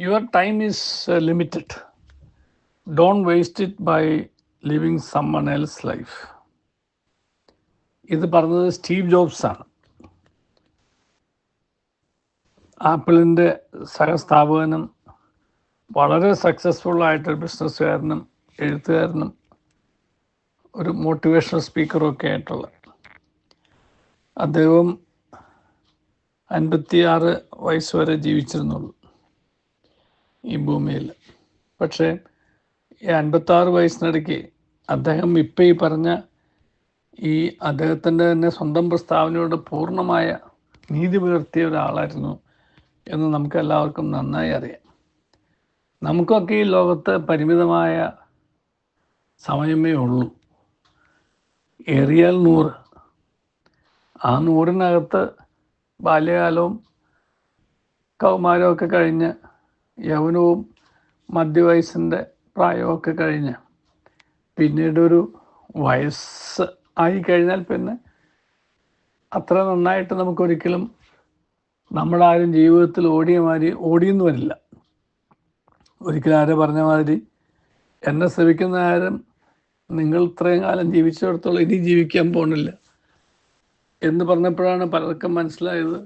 Your time is limited. Don't waste it by living someone else's life. ഇത് പറഞ്ഞത് Steve jobs ആണ്. ആപ്പിളിൻ്റെ സഹസ്ഥാപകനും വളരെ സക്സസ്ഫുൾ ആയിട്ടൊരു ബിസിനസ്സുകാരനും എഴുത്തുകാരനും ഒരു മോട്ടിവേഷണൽ സ്പീക്കറും ഒക്കെ ആയിട്ടുള്ള അദ്ദേഹം 56 വയസ്സ് വരെ ജീവിച്ചിരുന്നുള്ളൂ ഈ ഭൂമിയിൽ. പക്ഷേ ഈ 56 വയസ്സിനിടയ്ക്ക് അദ്ദേഹം ഇപ്പം ഈ പറഞ്ഞ ഈ അദ്ദേഹത്തിൻ്റെ തന്നെ സ്വന്തം പ്രസ്താവനയോട് പൂർണ്ണമായ നീതി പുലർത്തിയ ഒരാളായിരുന്നു എന്ന് നമുക്ക് എല്ലാവർക്കും നന്നായി അറിയാം. നമുക്കൊക്കെ ഈ ലോകത്ത് പരിമിതമായ സമയമേ ഉള്ളൂ. ഏറിയാൽ 100. ആ 100-നകത്ത് ബാല്യകാലവും കൗമാരമൊക്കെ കഴിഞ്ഞ് യൗവനവും മധ്യവയസ്സിൻ്റെ പ്രായമൊക്കെ കഴിഞ്ഞ് പിന്നീടൊരു വയസ്സ് ആയിക്കഴിഞ്ഞാൽ പിന്നെ അത്ര നന്നായിട്ട് നമുക്കൊരിക്കലും നമ്മളാരും ജീവിതത്തിൽ ഓടിയെന്ന് വരില്ല. ഒരിക്കലും ആരോ പറഞ്ഞ മാതിരി എന്നെ ശ്രമിക്കുന്ന ആരും നിങ്ങൾ ഇത്രയും കാലം ജീവിച്ചിടത്തോളം ഇനി ജീവിക്കാൻ പോകുന്നില്ല എന്ന് പറഞ്ഞപ്പോഴാണ് പലർക്കും മനസ്സിലായത്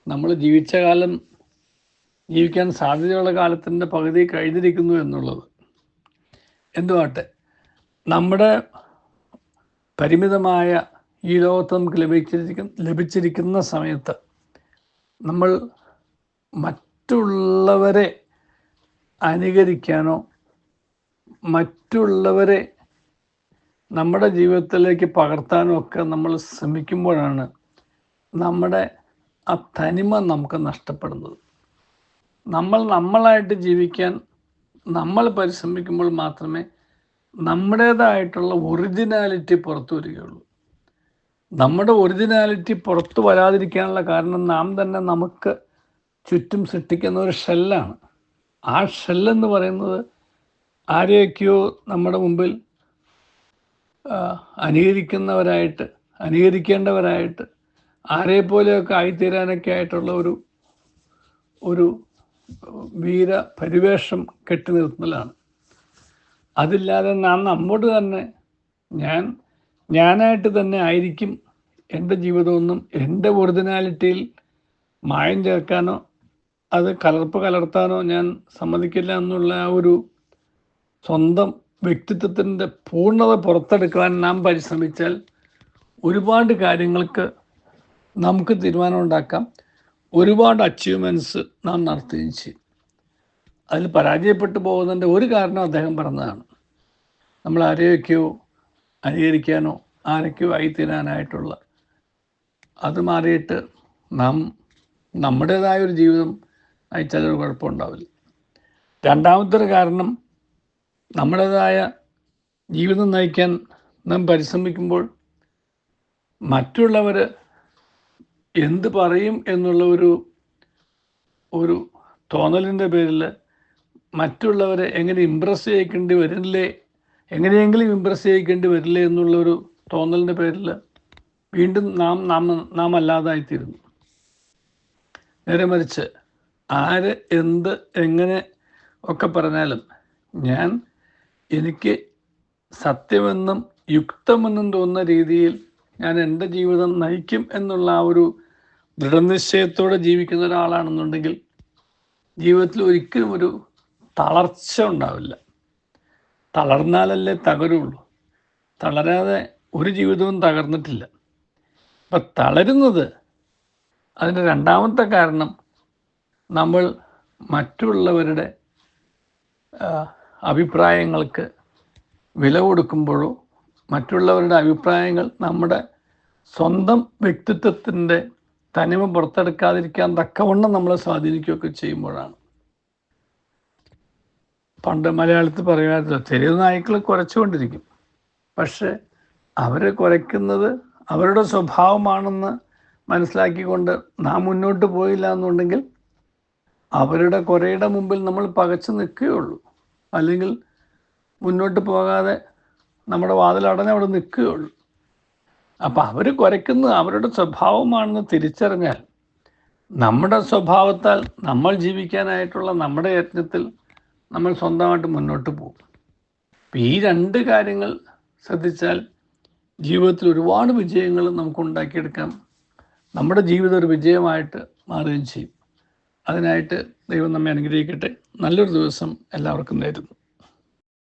നമ്മൾ ജീവിച്ച കാലം ജീവിക്കാൻ സാധ്യതയുള്ള കാലത്തിൻ്റെ പകുതി കഴിഞ്ഞിരിക്കുന്നു എന്നുള്ളത്. എന്തുവാട്ടെ, നമ്മുടെ പരിമിതമായ ഈ ലോകത്ത് നമുക്ക് ലഭിച്ചിരിക്കുന്ന സമയത്ത് നമ്മൾ മറ്റുള്ളവരെ അനുകരിക്കാനോ മറ്റുള്ളവരെ നമ്മുടെ ജീവിതത്തിലേക്ക് പകർത്താനോ ഒക്കെ നമ്മൾ ശ്രമിക്കുമ്പോഴാണ് നമ്മുടെ ആ തനിമ നമുക്ക് നഷ്ടപ്പെടുന്നത്. നമ്മളായിട്ട് ജീവിക്കാൻ നമ്മൾ പരിശ്രമിക്കുമ്പോൾ മാത്രമേ നമ്മുടേതായിട്ടുള്ള ഒറിജിനാലിറ്റി പുറത്തു വരികയുള്ളൂ. നമ്മുടെ ഒറിജിനാലിറ്റി പുറത്തു വരാതിരിക്കാനുള്ള കാരണം നാം തന്നെ നമുക്ക് ചുറ്റും സൃഷ്ടിക്കുന്ന ഒരു ഷെല്ലാണ്. ആ ഷെല്ലെന്ന് പറയുന്നത് ആരെയൊക്കെയോ നമ്മുടെ മുമ്പിൽ അനുകരിക്കേണ്ടവരായിട്ട് ആരെപ്പോലെയൊക്കെ ആയിത്തീരാനൊക്കെ ആയിട്ടുള്ള ഒരു വീര പരിവേഷം കെട്ടി നിർത്തലാണ്. അതില്ലാതെ നാം നമ്മോട് തന്നെ ഞാനായിട്ട് തന്നെ ആയിരിക്കും എൻ്റെ ജീവിതമൊന്നും എൻ്റെ ഒറിജിനാലിറ്റിയിൽ മായം ചേർക്കാനോ അത് കലർത്താനോ ഞാൻ സമ്മതിക്കില്ല എന്നുള്ള ആ ഒരു സ്വന്തം വ്യക്തിത്വത്തിൻ്റെ പൂർണ്ണത പുറത്തെടുക്കാൻ നാം പരിശ്രമിച്ചാൽ ഒരുപാട് കാര്യങ്ങൾക്ക് നമുക്ക് തീരുമാനമുണ്ടാക്കാം. ഒരുപാട് അച്ചീവ്മെൻറ്റ്സ് നാം നടത്തുകയും ചെയ്യും. അതിൽ പരാജയപ്പെട്ടു പോകുന്നതിൻ്റെ ഒരു കാരണം അദ്ദേഹം പറഞ്ഞതാണ്. നമ്മൾ ആരെയൊക്കെയോ അനുകരിക്കാനോ ആരൊക്കെയോ ആയിത്തീരാനായിട്ടുള്ള അത് മാറിയിട്ട് നാം നമ്മുടേതായൊരു ജീവിതം നയിച്ചാൽ ഒരു കുഴപ്പമുണ്ടാവില്ല. രണ്ടാമത്തെ കാരണം, നമ്മുടേതായ ജീവിതം നയിക്കാൻ നാം പരിശ്രമിക്കുമ്പോൾ മറ്റുള്ളവർ എന്ത് പറയും എന്നുള്ള ഒരു തോന്നലിൻ്റെ പേരിൽ മറ്റുള്ളവരെ എങ്ങനെയെങ്കിലും ഇമ്പ്രസ് ചെയ്യിക്കേണ്ടി വരില്ലേ എന്നുള്ളൊരു തോന്നലിൻ്റെ പേരിൽ വീണ്ടും നാം അല്ലാതായിത്തീരുന്നു. നേരെ മറിച്ച് ആര് എന്ത് എങ്ങനെ ഒക്കെ പറഞ്ഞാലും എനിക്ക് സത്യമെന്നും യുക്തമെന്നും തോന്നുന്ന രീതിയിൽ ഞാൻ എൻ്റെ ജീവിതം നയിക്കും എന്നുള്ള ആ ഒരു ദൃഢനിശ്ചയത്തോടെ ജീവിക്കുന്ന ഒരാളാണെന്നുണ്ടെങ്കിൽ ജീവിതത്തിൽ ഒരിക്കലും ഒരു തളർച്ച ഉണ്ടാവില്ല. തളർന്നാലല്ലേ തകരുള്ളൂ. തളരാതെ ഒരു ജീവിതവും തകർന്നിട്ടില്ല. അപ്പം തളരുന്നത് അതിൻ്റെ രണ്ടാമത്തെ കാരണം, നമ്മൾ മറ്റുള്ളവരുടെ അഭിപ്രായങ്ങൾക്ക് വില കൊടുക്കുമ്പോഴോ മറ്റുള്ളവരുടെ അഭിപ്രായങ്ങൾ നമ്മുടെ സ്വന്തം വ്യക്തിത്വത്തിൻ്റെ തനിമ പുറത്തെടുക്കാതിരിക്കാൻ തക്കവണ്ണം നമ്മളെ സ്വാധീനിക്കുകയൊക്കെ ചെയ്യുമ്പോഴാണ്. പണ്ട് മലയാളത്തിൽ പറയുമായിരുന്നു, തെരുവ് നായ്ക്കൾ കുരച്ചുകൊണ്ടിരിക്കും, പക്ഷെ അവർ കുരയ്ക്കുന്നത് അവരുടെ സ്വഭാവമാണെന്ന് മനസ്സിലാക്കിക്കൊണ്ട് നാം മുന്നോട്ട് പോയില്ല എന്നുണ്ടെങ്കിൽ അവരുടെ കുരയുടെ മുമ്പിൽ നമ്മൾ പകച്ചു നിൽക്കുകയുള്ളൂ. അല്ലെങ്കിൽ മുന്നോട്ട് പോകാതെ നമ്മുടെ വാതിലടഞ്ഞ് അവിടെ നിൽക്കുകയുള്ളൂ. അപ്പം അവർ കുരയ്ക്കുന്നത് അവരുടെ സ്വഭാവമാണെന്ന് തിരിച്ചറിഞ്ഞാൽ നമ്മുടെ സ്വഭാവത്താൽ നമ്മൾ ജീവിക്കാനായിട്ടുള്ള നമ്മുടെ യത്നത്തിൽ നമ്മൾ സ്വന്തമായിട്ട് മുന്നോട്ട് പോകും. അപ്പം ഈ രണ്ട് കാര്യങ്ങൾ ശ്രദ്ധിച്ചാൽ ജീവിതത്തിൽ ഒരുപാട് വിജയങ്ങൾ നമുക്ക് ഉണ്ടാക്കിയെടുക്കാം. നമ്മുടെ ജീവിതം ഒരു വിജയമായിട്ട് മാറുകയും ചെയ്യും. അതിനായിട്ട് ദൈവം നമ്മെ അനുഗ്രഹിക്കട്ടെ. നല്ലൊരു ദിവസം എല്ലാവർക്കും നേരുന്നു.